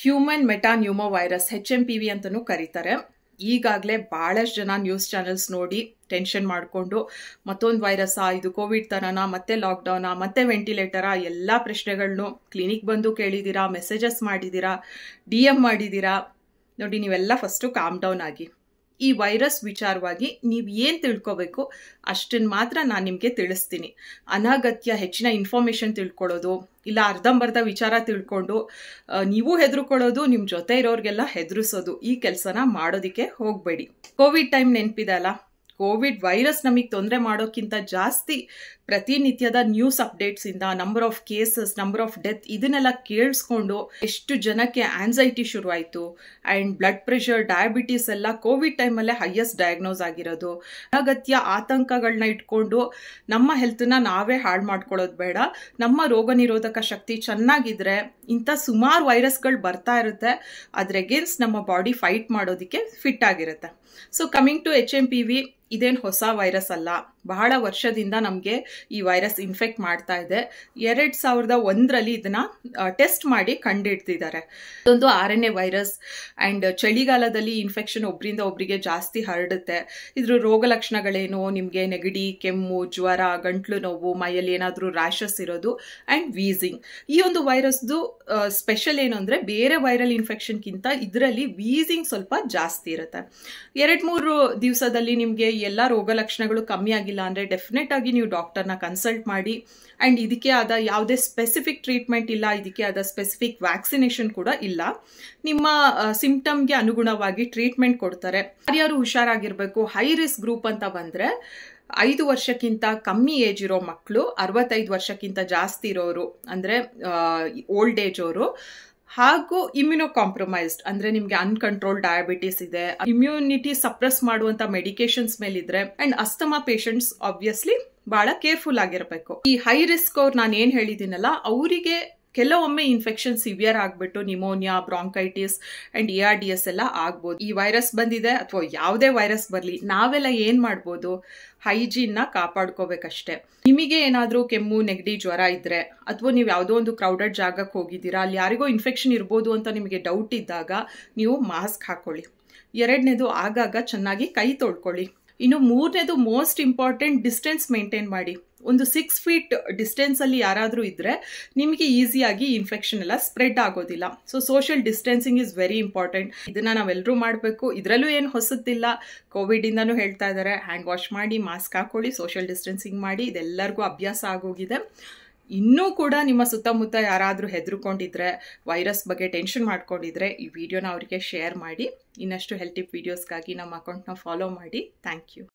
Human ಮೆಟಾನ್ಯೂಮೋ virus HMPV ಅಂತಲೂ ಕರೀತಾರೆ. ಈಗಾಗಲೇ ಭಾಳಷ್ಟು ಜನ ನ್ಯೂಸ್ ಚಾನೆಲ್ಸ್ ನೋಡಿ ಟೆನ್ಷನ್ ಮಾಡಿಕೊಂಡು ಮತ್ತೊಂದು ವೈರಸ್ಸಾ, ಇದು ಕೋವಿಡ್ ಥರನಾ, ಮತ್ತೆ ಲಾಕ್ಡೌನಾ, ಮತ್ತೆ ವೆಂಟಿಲೇಟರಾ, ಎಲ್ಲ ಪ್ರಶ್ನೆಗಳನ್ನು ಕ್ಲಿನಿಕ್ ಬಂದು ಕೇಳಿದ್ದೀರಾ, ಮೆಸೇಜಸ್ ಮಾಡಿದ್ದೀರಾ, DM ಮಾಡಿದ್ದೀರಾ. ನೋಡಿ, ನೀವೆಲ್ಲ ಫಸ್ಟು ಕಾಮ್ ಡೌನ್ ಆಗಿ. ಈ ವೈರಸ್ ವಿಚಾರವಾಗಿ ನೀವು ಏನು ತಿಳ್ಕೊಬೇಕು ಅಷ್ಟನ್ನು ಮಾತ್ರ ನಾನು ನಿಮಗೆ ತಿಳಿಸ್ತೀನಿ. ಅನಗತ್ಯ ಹೆಚ್ಚಿನ ಇನ್ಫಾರ್ಮೇಷನ್ ತಿಳ್ಕೊಳ್ಳೋದು ಇಲ್ಲ ಅರ್ಧಂಬರ್ಧ ವಿಚಾರ ತಿಳ್ಕೊಂಡು ನೀವು ಹೆದರ್ಕೊಳ್ಳೋದು, ನಿಮ್ಮ ಜೊತೆ ಇರೋರಿಗೆಲ್ಲ ಹೆದರಿಸೋದು, ಈ ಕೆಲಸನ ಮಾಡೋದಕ್ಕೆ ಹೋಗಬೇಡಿ. ಕೋವಿಡ್ ಟೈಮ್ ನೆನಪಿದೆ ಅಲ್ಲ, ಕೋವಿಡ್ ವೈರಸ್ ನಮಗೆ ತೊಂದರೆ ಮಾಡೋಕ್ಕಿಂತ ಜಾಸ್ತಿ ಪ್ರತಿನಿತ್ಯದ ನ್ಯೂಸ್ ಅಪ್ಡೇಟ್ಸಿಂದ number of cases, number of death ಇದನ್ನೆಲ್ಲ ಕೇಳಿಸ್ಕೊಂಡು ಎಷ್ಟು ಜನಕ್ಕೆ ಆನ್ಸೈಟಿ ಶುರುವಾಯಿತು. ಆ್ಯಂಡ್ ಬ್ಲಡ್ ಪ್ರೆಷರ್, ಡಯಾಬಿಟೀಸ್ ಎಲ್ಲ ಕೋವಿಡ್ ಟೈಮಲ್ಲೇ ಹೈಯೆಸ್ಟ್ ಡಯಾಗ್ನೋಸ್ ಆಗಿರೋದು. ಅನಗತ್ಯ ಆತಂಕಗಳನ್ನ ಇಟ್ಕೊಂಡು ನಮ್ಮ ಹೆಲ್ತನ್ನ ನಾವೇ ಹಾಳು ಮಾಡ್ಕೊಳ್ಳೋದು ಬೇಡ. ನಮ್ಮ ರೋಗ ನಿರೋಧಕ ಶಕ್ತಿ ಚೆನ್ನಾಗಿದ್ರೆ ಇಂಥ ಸುಮಾರು ವೈರಸ್ಗಳು ಬರ್ತಾ ಇರುತ್ತೆ, ಅದ್ರ ಅಗೇನ್ಸ್ಟ್ ನಮ್ಮ ಬಾಡಿ ಫೈಟ್ ಮಾಡೋದಕ್ಕೆ ಫಿಟ್ ಆಗಿರುತ್ತೆ. ಸೊ ಕಮಿಂಗ್ ಟು HMPV, ಇದೇನು ಹೊಸ ವೈರಸ್ ಅಲ್ಲ. ಬಹಳ ವರ್ಷದಿಂದ ನಮಗೆ ಈ ವೈರಸ್ ಇನ್ಫೆಕ್ಟ್ ಮಾಡ್ತಾ ಇದೆ. 2001ರಲ್ಲಿ ಇದನ್ನ ಟೆಸ್ಟ್ ಮಾಡಿ ಕಂಡುಹಿಡ್ದಿದ್ದಾರೆ. ಇದೊಂದು RNA ವೈರಸ್ ಆ್ಯಂಡ್ ಚಳಿಗಾಲದಲ್ಲಿ ಇನ್ಫೆಕ್ಷನ್ ಒಬ್ಬರಿಂದ ಒಬ್ಬರಿಗೆ ಜಾಸ್ತಿ ಹರಡುತ್ತೆ. ಇದ್ರ ರೋಗ ಲಕ್ಷಣಗಳೇನು, ನಿಮಗೆ ನೆಗಡಿ, ಕೆಮ್ಮು, ಜ್ವರ, ಗಂಟ್ಲು ನೋವು, ಮೈಯಲ್ಲಿ ಏನಾದರೂ ರ್ಯಾಷಸ್ ಇರೋದು ಆ್ಯಂಡ್ ವೀಸಿಂಗ್. ಈ ಒಂದು ವೈರಸ್ದು ಸ್ಪೆಷಲ್ ಏನು ಅಂದರೆ, ಬೇರೆ ವೈರಲ್ ಇನ್ಫೆಕ್ಷನ್ಗಿಂತ ಇದರಲ್ಲಿ ವೀಸಿಂಗ್ ಸ್ವಲ್ಪ ಜಾಸ್ತಿ ಇರುತ್ತೆ. 2-3 ದಿವಸದಲ್ಲಿ ನಿಮಗೆ ಎಲ್ಲ ರೋಗ ಲಕ್ಷಣಗಳು ಕಮ್ಮಿ ಆಗಿಲ್ಲ ಅಂದರೆ ಡೆಫಿನೆಟ್ ಆಗಿ ನೀವು ಡಾಕ್ಟರ್ನ ಕನ್ಸಲ್ಟ್ ಮಾಡಿ. ಆ್ಯಂಡ್ ಇದಕ್ಕೆ ಆದ ಯಾವುದೇ ಸ್ಪೆಸಿಫಿಕ್ ಟ್ರೀಟ್ಮೆಂಟ್ ಇಲ್ಲ, ಇದಕ್ಕೆ ಆದ ಸ್ಪೆಸಿಫಿಕ್ ವ್ಯಾಕ್ಸಿನೇಷನ್ ಕೂಡ ಇಲ್ಲ. ನಿಮ್ಮ ಸಿಂಪ್ಟಮ್ಗೆ ಅನುಗುಣವಾಗಿ ಟ್ರೀಟ್ಮೆಂಟ್ ಕೊಡ್ತಾರೆ. ಯಾರ್ಯಾರು ಹುಷಾರಾಗಿರಬೇಕು, ಹೈ ರಿಸ್ಕ್ ಗ್ರೂಪ್ ಅಂತ ಬಂದರೆ 5 ವರ್ಷಕ್ಕಿಂತ ಕಮ್ಮಿ ಏಜ್ ಇರೋ ಮಕ್ಕಳು, 65 ವರ್ಷಕ್ಕಿಂತ ಜಾಸ್ತಿ ಇರೋರು ಅಂದರೆ ಓಲ್ಡ್ ಏಜ್ ಅವರು, ಹಾಗೂ ಇಮ್ಯುನೋ ಕಾಂಪ್ರಮೈಸ್ಡ್ ಅಂದರೆ ನಿಮಗೆ ಅನ್ಕಂಟ್ರೋಲ್ ಡಯಾಬಿಟಿಸ್ ಇದೆ, ಇಮ್ಯುನಿಟಿ ಸಪ್ರೆಸ್ ಮಾಡುವಂಥ ಮೆಡಿಕೇಶನ್ಸ್ ಮೇಲಿದ್ರೆ, ಆ್ಯಂಡ್ ಅಸ್ತಮಾ ಪೇಷಂಟ್ಸ್ ಆಬ್ವಿಯಸ್ಲಿ ಭಾಳ ಕೇರ್ಫುಲ್ ಆಗಿರಬೇಕು. ಈ ಹೈ ರಿಸ್ಕ್ ಅವ್ರು ನಾನು ಏನು ಹೇಳಿದ್ದೀನಲ್ಲ, ಅವರಿಗೆ ಕೆಲವೊಮ್ಮೆ ಇನ್ಫೆಕ್ಷನ್ ಸಿವಿಯರ್ ಆಗಿಬಿಟ್ಟು ನಿಮೋನಿಯಾ, ಬ್ರಾಂಕೈಟಿಸ್ ಆ್ಯಂಡ್ ARDS ಎಲ್ಲ ಆಗ್ಬೋದು. ಈ ವೈರಸ್ ಬಂದಿದೆ ಅಥವಾ ಯಾವುದೇ ವೈರಸ್ ಬರಲಿ, ನಾವೆಲ್ಲ ಏನು ಮಾಡ್ಬೋದು, ಹೈಜೀನ್ನ ಕಾಪಾಡ್ಕೋಬೇಕಷ್ಟೆ. ನಿಮಗೆ ಏನಾದರೂ ಕೆಮ್ಮು, ನೆಗಡಿ, ಜ್ವರ ಇದ್ದರೆ, ಅಥವಾ ನೀವು ಯಾವುದೋ ಒಂದು ಕ್ರೌಡೆಡ್ ಜಾಗಕ್ಕೆ ಹೋಗಿದ್ದೀರಾ, ಅಲ್ಲಿ ಯಾರಿಗೋ ಇನ್ಫೆಕ್ಷನ್ ಇರ್ಬೋದು ಅಂತ ನಿಮಗೆ ಡೌಟ್ ಇದ್ದಾಗ ನೀವು ಮಾಸ್ಕ್ ಹಾಕೊಳ್ಳಿ. 2ನೇದು, ಆಗಾಗ ಚೆನ್ನಾಗಿ ಕೈ ತೊಳ್ಕೊಳ್ಳಿ. ಇನ್ನು 3ನೇದು ಮೋಸ್ಟ್ ಇಂಪಾರ್ಟೆಂಟ್, ಡಿಸ್ಟೆನ್ಸ್ ಮೇಂಟೈನ್ ಮಾಡಿ. ಒಂದು 6 feet ಡಿಸ್ಟೆನ್ಸಲ್ಲಿ ಯಾರಾದರೂ ಇದ್ದರೆ ನಿಮಗೆ ಈಸಿಯಾಗಿ ಇನ್ಫೆಕ್ಷನ್ ಎಲ್ಲ ಸ್ಪ್ರೆಡ್ ಆಗೋದಿಲ್ಲ. So social distancing is very important. ಇದನ್ನು ನಾವೆಲ್ಲರೂ ಮಾಡಬೇಕು. ಇದರಲ್ಲೂ ಏನು ಹೊಸದಿಲ್ಲ, ಕೋವಿಡಿಂದನೂ ಹೇಳ್ತಾ ಇದ್ದಾರೆ, ಹ್ಯಾಂಡ್ ವಾಶ್ ಮಾಡಿ, ಮಾಸ್ಕ್ ಹಾಕೊಳ್ಳಿ, ಸೋಷಿಯಲ್ ಡಿಸ್ಟೆನ್ಸಿಂಗ್ ಮಾಡಿ. ಇದೆಲ್ಲರಿಗೂ ಅಭ್ಯಾಸ ಆಗೋಗಿದೆ. ಇನ್ನೂ ಕೂಡ ನಿಮ್ಮ ಸುತ್ತಮುತ್ತ ಯಾರಾದರೂ ಹೆದರ್ಕೊಂಡಿದ್ರೆ, ವೈರಸ್ ಬಗ್ಗೆ ಟೆನ್ಷನ್ ಮಾಡ್ಕೊಂಡಿದ್ರೆ, ಈ ವಿಡಿಯೋನ ಅವರಿಗೆ ಶೇರ್ ಮಾಡಿ. ಇನ್ನಷ್ಟು ಹೆಲ್ತ್ ಟಿಪ್ ವಿಡಿಯೋಸ್ಗಾಗಿ ನಮ್ಮ ಅಕೌಂಟ್ನ ಫಾಲೋ ಮಾಡಿ. Thank you.